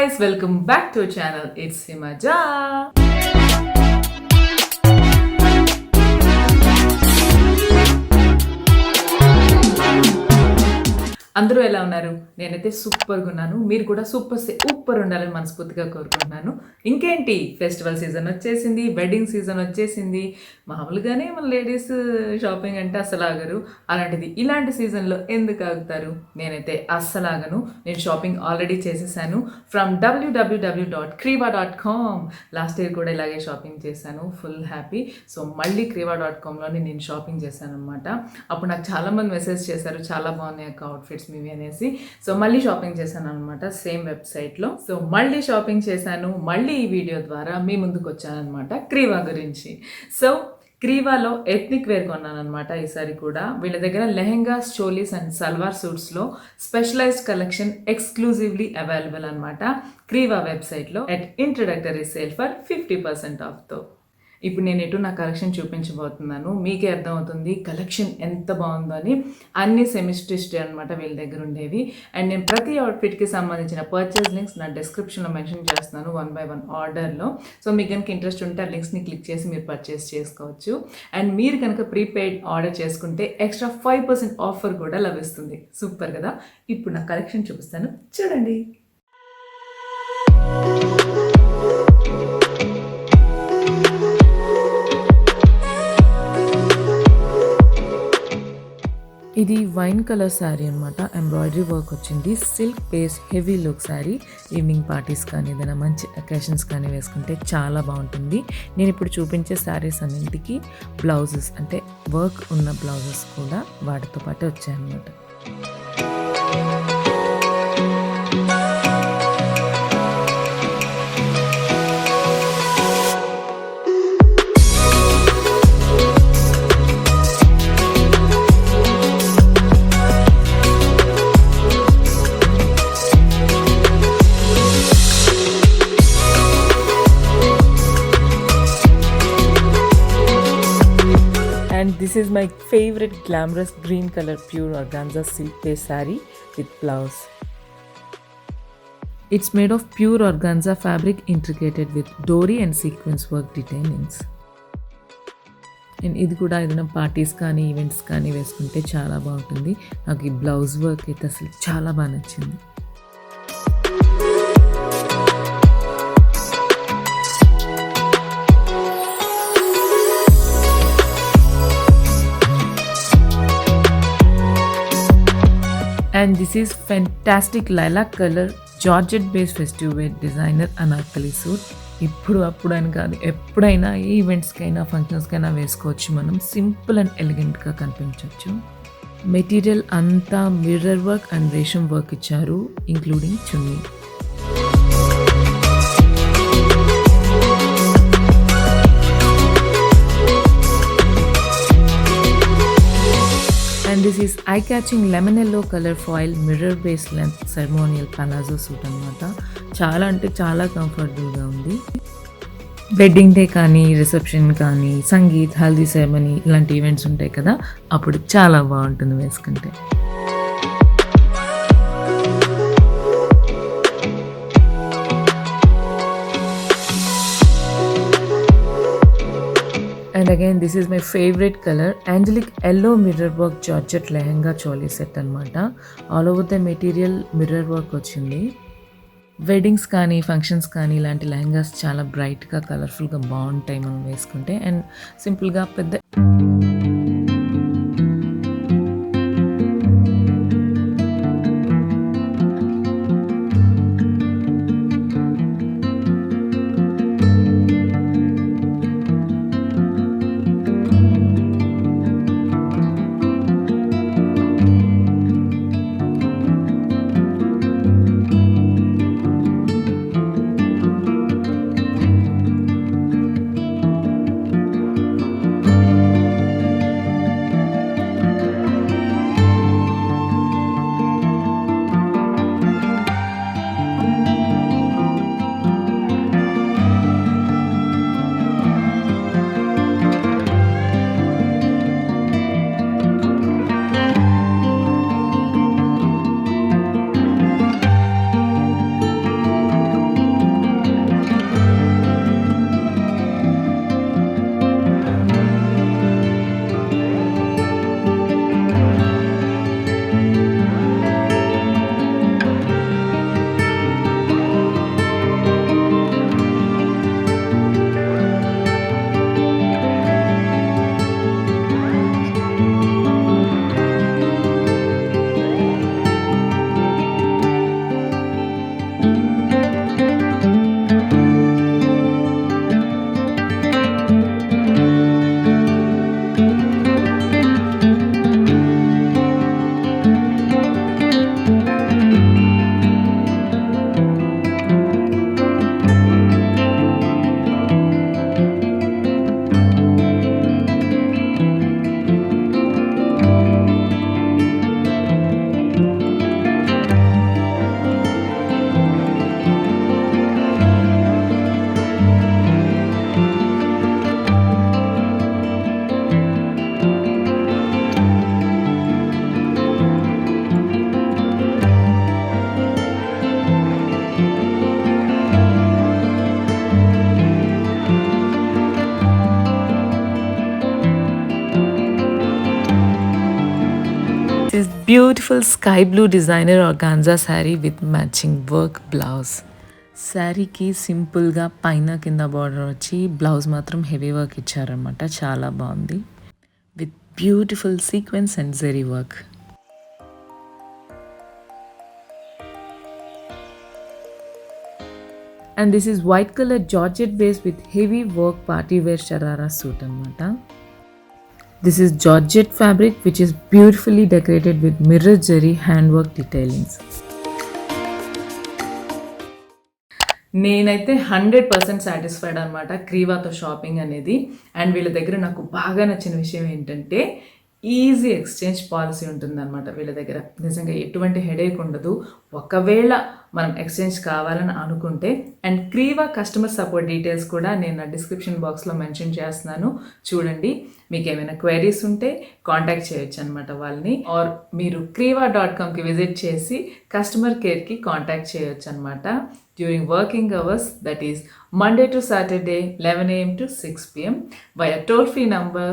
guys, welcome back to our channel. It's Himaja. అందరూ ఎలా ఉన్నారు? నేనైతే సూపర్గా ఉన్నాను. మీరు కూడా సూపర్ ఉండాలని మనస్ఫూర్తిగా కోరుకుంటున్నాను. ఇంకేంటి, ఫెస్టివల్ సీజన్ వచ్చేసింది, వెడ్డింగ్ సీజన్ వచ్చేసింది. మామూలుగానే మన లేడీస్ షాపింగ్ అంటే అస్సలు ఆగరు. అలాంటిది ఇలాంటి సీజన్లో ఎందుకు ఆగుతారు? నేనైతే అస్సలు ఆగను. నేను షాపింగ్ ఆల్రెడీ చేసేసాను ఫ్రమ్ www.creva.com. లాస్ట్ ఇయర్ కూడా ఇలాగే షాపింగ్ చేశాను, ఫుల్ హ్యాపీ. సో మళ్ళీ creva.comలోనే నేను షాపింగ్ చేశాను అనమాట. అప్పుడు నాకు చాలామంది మెసేజ్ చేశారు, చాలా బాగున్నాయి అక్క అవుట్ఫిట్స్ మీవి అనేసి. సో మళ్ళీ షాపింగ్ చేశాను అనమాట సేమ్ వెబ్సైట్లో. సో మళ్ళీ షాపింగ్ చేశాను, మళ్ళీ ఈ వీడియో ద్వారా మీ ముందుకు వచ్చాను అనమాట క్రీవా గురించి. సో క్రీవాలో ఎథ్నిక్ వేర్ కొన్నాను అనమాట ఈసారి కూడా. వీళ్ళ దగ్గర లెహెంగాస్, చోలీస్ అండ్ సల్వార్ సూట్స్లో స్పెషలైజ్డ్ కలెక్షన్ ఎక్స్క్లూజివ్లీ అవైలబుల్ అనమాట క్రీవా వెబ్సైట్లో ఎట్ ఇంట్రడక్టరీ సేల్ ఫర్ 50% ఆఫ్తో. ఇప్పుడు నేను ఎటు నా కలెక్షన్ చూపించబోతున్నాను, మీకే అర్థమవుతుంది కలెక్షన్ ఎంత బాగుందో అని. అన్ని సెమీ స్టిచ్డ్ అనమాట వీళ్ళ దగ్గర ఉండేవి. అండ్ నేను ప్రతి అవుట్ఫిట్కి సంబంధించిన పర్చేస్ లింక్స్ నా డిస్క్రిప్షన్లో మెన్షన్ చేస్తున్నాను 1 by 1 ఆర్డర్లో. సో మీకు కనుక ఇంట్రెస్ట్ ఉంటే ఆ లింక్స్ని క్లిక్ చేసి మీరు పర్చేస్ చేసుకోవచ్చు. అండ్ మీరు కనుక ప్రీపెయిడ్ ఆర్డర్ చేసుకుంటే ఎక్స్ట్రా 5% ఆఫర్ కూడా లభిస్తుంది. సూపర్ కదా. ఇప్పుడు నా కలెక్షన్ చూపిస్తాను, చూడండి. ఇది వైన్ కలర్ శారీ అనమాట. ఎంబ్రాయిడరీ వర్క్ వచ్చింది. Silk base heavy look sari. Evening parties కానీ ఏదైనా మంచి అకేషన్స్ కానీ వేసుకుంటే చాలా బాగుంటుంది. నేను ఇప్పుడు చూపించే శారీస్ అన్నింటికి బ్లౌజెస్ అంటే వర్క్ ఉన్న బ్లౌజెస్ కూడా వాటితో పాటు వచ్చాయన్నమాట. And this is my favorite glamorous green color pure organza silk based saree with blouse. It's made of pure organza fabric integrated with dori and sequence work detailings. And ఇది కూడా ఏదైనా parties కానీ events కానీ వేసుకుంటే చాలా బాగుంటుంది. నాకు ఈ బ్లౌజ్ వర్క్ అయితే అసలు చాలా బాగా నచ్చింది. And this is fantastic lilac color Georgette based festive wear designer anarkali suit. ఇప్పుడు అప్పుడు అని కాదు, ఎప్పుడైనా ఏ ఈవెంట్స్కైనా ఫంక్షన్స్కైనా వేసుకోవచ్చు. మనం సింపుల్ అండ్ ఎలిగెంట్గా కనిపించవచ్చు. మెటీరియల్ అంతా మిర్రర్ వర్క్ అండ్ రేషం వర్క్ ఇచ్చారు, including chunni. And this is eye-catching lemon yellow color foil mirror based length ceremonial palazzo suit అనమాట. చాలా అంటే చాలా కంఫర్టబుల్గా ఉంది. వెడ్డింగ్ డే కానీ, రిసెప్షన్ కానీ, సంగీత్, హల్దీ సెరమనీ ఇలాంటి ఈవెంట్స్ ఉంటాయి కదా, అప్పుడు చాలా బాగుంటుంది వేసుకుంటే. And again, this is my favorite color, angelic yellow mirror work Georgette lehenga choli set అనమాట. All over the material mirror work వచ్చింది. వెడ్డింగ్స్ కానీ ఫంక్షన్స్ కానీ ఇలాంటి లెహంగాస్ చాలా బ్రైట్గా కలర్ఫుల్గా బాగుంటాయి మనం వేసుకుంటే. అండ్ సింపుల్గా పెద్ద This beautiful sky blue designer organza saree with matching work blouse. శారీకి సింపుల్గా పైన కింద బార్డర్ వచ్చి బ్లౌజ్ మాత్రం హెవీ వర్క్ ఇచ్చారనమాట. చాలా బాగుంది with beautiful sequence and zari work. And this is white colour georgette base with heavy work party wear sharara suit అనమాట. This is Georgette fabric which is beautifully decorated with mirror zari handwork detailings. నేనైతే 100% satisfied అనమాట క్రీవాతో shopping అనేది. And వీళ్ళ దగ్గర నాకు బాగా నచ్చిన విషయం ఏంటంటే ఈజీ ఎక్స్చేంజ్ పాలసీ ఉంటుందన్నమాట వీళ్ళ దగ్గర. నిజంగా ఎటువంటి హెడేక్ ఉండదు ఒకవేళ మనం ఎక్స్చేంజ్ కావాలని అనుకుంటే. అండ్ క్రీవా కస్టమర్ సపోర్ట్ డీటెయిల్స్ కూడా నేను నా డిస్క్రిప్షన్ బాక్స్లో మెన్షన్ చేస్తున్నాను, చూడండి. మీకు ఏమైనా క్వైరీస్ ఉంటే కాంటాక్ట్ చేయొచ్చు అనమాట వాళ్ళని. ఆర్ మీరు creeva.comకి విజిట్ చేసి కస్టమర్ కేర్కి కాంటాక్ట్ చేయొచ్చు అనమాట during working hours, that is Monday to Saturday 11 AM to 6 PM via toll free number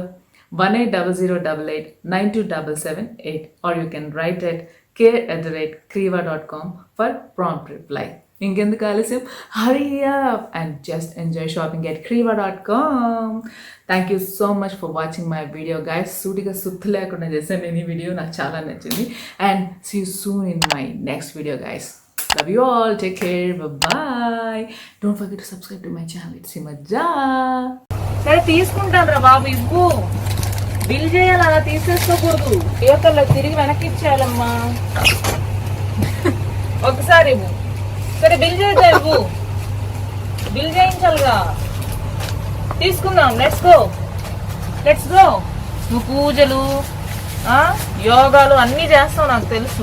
180088927778, or you can write at care@creeva.com for prompt reply. ఇంకెందుకు ఆలస్యం, hurry up and just enjoy shopping at creeva.com. Thank you so much for watching my video guys. సూటిగా సుత్తు లేకుండా చేశాను నేను ఈ video, నాకు చాలా నచ్చింది. And see you soon in my next video guys. Love you all, take care, bye. Don't forget to subscribe to my channel. It's Simaja. సరే తీసుకుంటాను రా బాబు, ఇవ్వు. బిల్ చేయాలి, అలా తీసేసుకోకూడదు. యువతల్లో తిరిగి వెనక్కి ఇచ్చేయాలమ్మా. ఒకసారి ఇవ్వు. సరే బిల్ చేద్దా, ఇవ్వు. బిల్ చేయించాలిగా. తీసుకుందాం, లెట్స్ గో. నువ్వు పూజలు యోగాలు అన్నీ చేస్తావు నాకు తెలుసు.